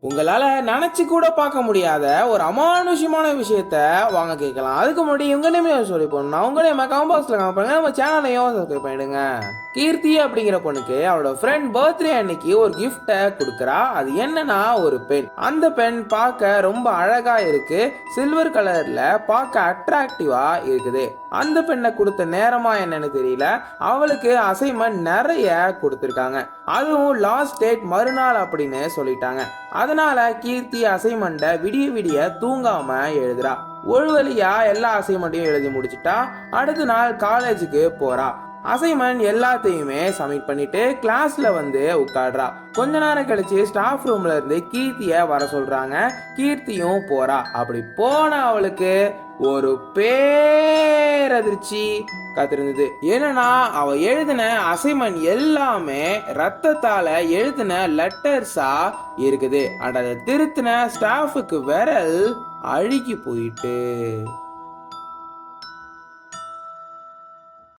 உங்களால நினைச்சு கூட பார்க்க முடியாத ஒரு அமானுஷ்யமான விஷயத்த வாங்க கேட்கலாம். அதுக்கு முன்னாடி உங்க நேமே சொல்லி போடணும். உங்க நேம் கமெண்ட் பாக்ஸ்ல கமெண்ட் பண்ணுங்க. நம்ம சேனலையும் சப்ஸ்கிரைப் பண்ணிடுங்க. கீர்த்தி அப்படிங்கிற பொண்ணுக்கு அவளோட ஃப்ரெண்ட் பர்த்டே அன்னைக்கு ஒரு கிஃப்டை கொடுக்குறா. அது என்னன்னா ஒரு பென். அந்த பென் பார்க்க ரொம்ப அழகா இருக்கு. சில்வர் கலர்ல பார்க்க அட்ராக்டிவா இருக்குது. அந்த பெண்ணை கொடுத்த நேரமா என்னன்னு தெரியல. அவளுக்கு அசைன்மெண்ட் நிறைய கொடுத்துருக்காங்க. அதுவும் லாஸ்ட் டேட் மறுநாள் அப்படின்னு சொல்லிட்டாங்க. அதனால கீர்த்தி அசைன்மெண்ட்டை விடிய விடிய தூங்காம எழுதுறா. ஒரு வழியா எல்லா அசைன்மெண்ட்டையும் எழுதி முடிச்சுட்டா. அடுத்த நாள் காலேஜுக்கு போறா. அசைன்மெண்ட் எல்லாத்தையுமே சப்மிட் பண்ணிட்டு கிளாஸ்ல வந்து உட்காடுறா. கொஞ்ச நேரம் கழிச்சு ஸ்டாஃப் ரூம்ல இருந்து கீர்த்திய வர சொல்றாங்க. கீர்த்தியும் போறா. அப்படி போன அவளுக்கு ஒரு பேரதிர்ச்சி காத்திருந்தது. என்னன்னா அவ எழுதின அசைன்மெண்ட் எல்லாமே ரத்தத்தால எழுதின லெட்டர்ஸா இருக்குது. அதை திருத்தின ஸ்டாஃபுக்கு விரல் அழுகி போயிட்டு